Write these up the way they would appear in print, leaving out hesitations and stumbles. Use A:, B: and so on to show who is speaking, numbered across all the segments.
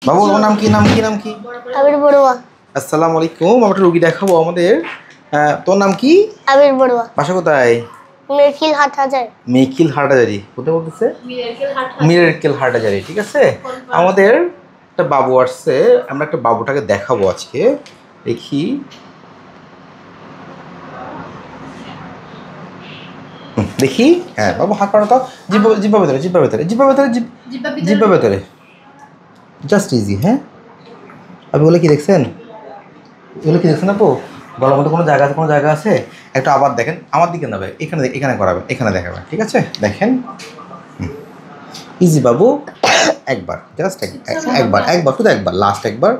A: বাবু তোমার নাম কি?
B: আবির বড়ুয়া।
A: আসসালামু আলাইকুম। আমরা একটা রোগী দেখাবো আমাদের। তোর নাম কি?
B: আবির বড়ুয়া।
A: বাসা কোথায়?
B: মিরকিল হাটহাজারী।
A: মেকিল হাটাজারি। কোথায় বলতেছে? মিরকেল হাটাজারি। ঠিক আছে। আমাদের একটা বাবু আসছে, আমরা একটা বাবুটাকে দেখাবো আজকে। দেখি দেখি। হ্যাঁ বাবু, হাত পাড়ো তো। জিব্বা ভেতরে জাস্ট ইজি। হ্যাঁ আপনি বলে কি দেখছেন? এগুলো কি দেখছেন আপু? গলার মধ্যে কোনো জায়গা আছে? একটু আবার দেখেন, আমার দিকে নেবে, এখানে করাবেন, এখানে দেখাবেন। ঠিক আছে, দেখেন। ইজি বাবু। একবার, জাস্ট একবার শুধু একবার, লাস্ট একবার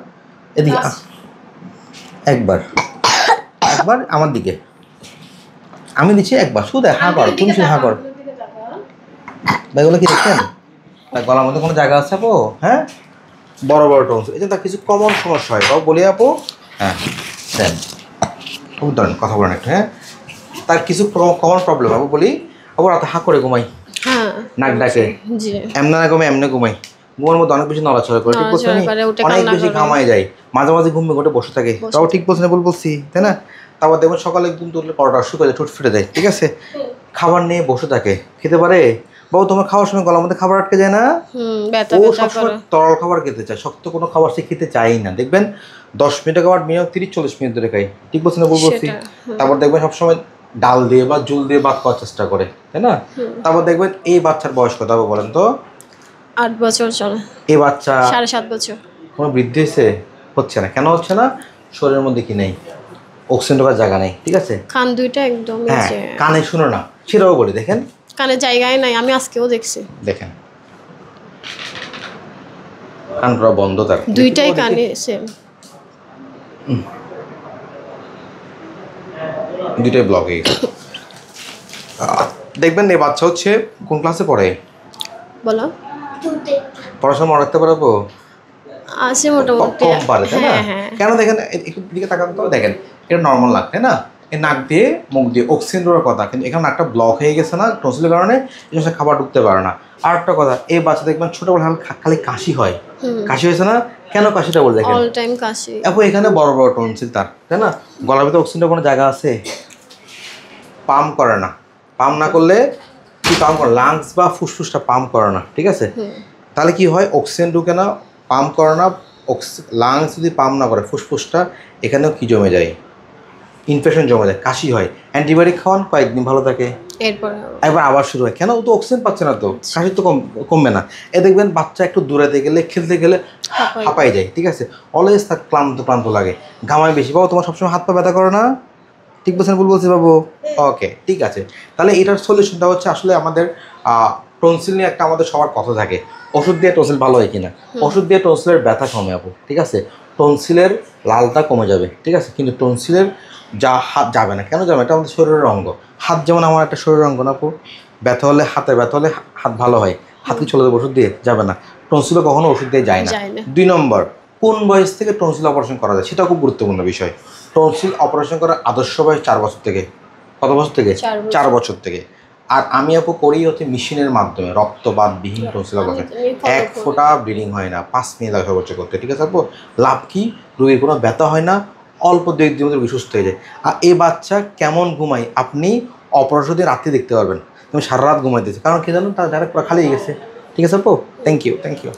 A: এদিকে একবার আমার দিকে আমি দিচ্ছি একবার, শুধু হা কর, তুমি শুধু হা কর। এগুলো কি দেখছেন? তার গলার মধ্যে কোনো জায়গা আছে আপু? হ্যাঁ, বড় টোনস, এটা তার কিছু কমন সমস্যা হয়। বাবু বলি আপু। হ্যাঁ দেন, খুব ধরেন কথা বলেন একটু। হ্যাঁ, তার কিছু কমন প্রবলেম বাবু বলি। আবার রাতে হা করে ঘুমাই, নাক ডাকে, এমনে না ঘুমাই, এমনি ঘুমাই। ঘুমের মধ্যে অনেক বেশি নড়াচড়া করে, ঠিক বলছেন? অনেক বেশি ঘামাই যায়, মাঝে মাঝে ঘুম ঘটে বসে থাকে। তাও ঠিক বলছেন, ভুল বলছি তাই না? তারপর দেখবেন সকালে ঘুম তুললে পরোটা শুকিয়ে যায়, ঠোঁট ফেটে যায়। ঠিক আছে, খাবার নিয়ে বসে থাকে, খেতে পারে? বাবু তোমার খাওয়ার সময় গলার মধ্যে খাবার আটকে যায় না? ও সবসময় তরল খাবার খেতে চায়, শক্ত কোনো খাবার সে খেতে চাই না। দেখবেন 10 মিনিটের খাবার মিনিমাম 30-40 মিনিট ধরে খাই। ঠিক বলছেন না ভুল বলছি? তারপর দেখবেন সবসময় ডাল দিয়ে বা জুল দিয়ে ভাত খাওয়ার চেষ্টা করে, তাই না? তারপর দেখবেন এই বাচ্চার বয়স কত হবে বলেন তো?
C: 8 বছর চলে।
A: এই বাচ্চা
C: 7.5 বছর।
A: কোনো বৃদ্ধি হচ্ছে না। কেন হচ্ছে না? শরীরের মধ্যে কি নেই? অক্সিজেন ঢোকার জায়গা নেই। ঠিক আছে,
C: কান দুইটা একদম নিচে।
A: কানে শুনো না, সেটাও বলি। দেখেন
C: কানে জায়গায় নাই, আমি আজকেও দেখছি।
A: দেখেন কান পুরো বন্ধ, তার
C: দুইটাই কানে সেম,
A: দুইটাই ব্লক হয়ে গেছে। দেখবেন এই বাচ্চা হচ্ছে কোন ক্লাসে পড়ে?
C: বলো।
A: পড়াশোনা মনে রাখতে পারবো?
C: আছে মোটামুটি,
A: কম পারে, তাই না? কেন দেখেন, একটু দিকে তাকান তো, দেখেন এটা নর্মাল নাক, তাই না? এই নাক দিয়ে মুখ দিয়ে অক্সিজেন ঢোকার কথা, কিন্তু এখানে নাকটা ব্লক হয়ে গেছে না টনসিলের কারণে, এই জন্য খাবার ঢুকতে পারে না। আর একটা কথা, এই বাচ্চা দেখবেন ছোটবেলা খালি কাশি হয়, কাশি হয়েছে না? কেন কাশিটা বলে দেখেন,
C: অল টাইম কাশি।
A: এখন এখানে বড় বড় টনসিল তার, তাই না? গলার ভিতরে অক্সিজেনের কোনো জায়গা আছে? পাম্প করে না। পাম্প না করলে কি পাম্প করে? লাংস বা ফুসফুসটা পাম্প করে না। ঠিক আছে, তাহলে কি হয়? অক্সিজেন ঢুকে না, পাম্প করে না। লাংস যদি পাম্প না করে, ফুসফুসটা এখানেও কি জমে যায়? ইনফেকশন জমে যায়, কাশি হয়। অ্যান্টিবায়োটিক খাওয়ান, কয়েকদিন ভালো থাকে, একবার আবার শুরু হয়। কেন? ও তো অক্সিজেন পাচ্ছে না, তো কাশি তো কমবে না। এ দেখবেন বাচ্চা একটু দূরেতে গেলে, খেলতে গেলে হাঁপাই যায়। ঠিক আছে, অলওয়েজ তার ক্লান্ত লাগে, ঘামায় বেশি। বাবু তোমার সবসময় হাত পা ব্যথা করে না? ঠিক বলছেন, ভুল বলছি বাবু? ওকে, ঠিক আছে। তাহলে এটার সলিউশনটা হচ্ছে, আসলে আমাদের টনসিল নিয়ে একটা আমাদের সবার কথা থাকে, ওষুধ দিয়ে টনসিল ভালো হয় কিনা। ওষুধ দিয়ে টনসিলের ব্যথা কমে আপু, ঠিক আছে, টনসিলের লালটা কমে যাবে। ঠিক আছে, কিন্তু টনসিলের হাত যাবে না। কেন যাবে? এটা আমাদের শরীরের অঙ্গ। হাত যেমন আমার একটা শরীরের অঙ্গ না আপু? ব্যথা হলে হাত ভালো হয়, হাত কি চলে যাবে ওষুধ দিয়ে? যাবে না। টনসিলও কখনো ওষুধ দিয়ে যায় না। 2 নম্বর, কোন বয়স থেকে টনসিল অপারেশন করা যায়, সেটা খুব গুরুত্বপূর্ণ বিষয়। টনসিল অপারেশন করার আদর্শ বয়স 4 বছর থেকে। কত বছর থেকে? 4 বছর থেকে। আর আমি আপু করি হচ্ছে মেশিনের মাধ্যমে, রক্তবাতবিহীন টনসিল অপারেশন। 1 ফোঁটা ব্লিডিং হয় না, 5 মিনিট লাগে সর্বোচ্চ করতে। ঠিক আছে আপু, লাভ কি? রোগীর কোনো ব্যথা হয় না, অল্প 2-1 দিনের মধ্যে সুস্থ হয়ে যায়। আর এই বাচ্চা কেমন ঘুমায় আপনি অপারেশন দিয়ে রাত্রে দেখতে পারবেন। তুমি সারা রাত ঘুমাইতেছে, কারণ কি জানো, তার যারা পুরো খালি হয়ে গেছে। ঠিক আছে আপু, থ্যাংক ইউ।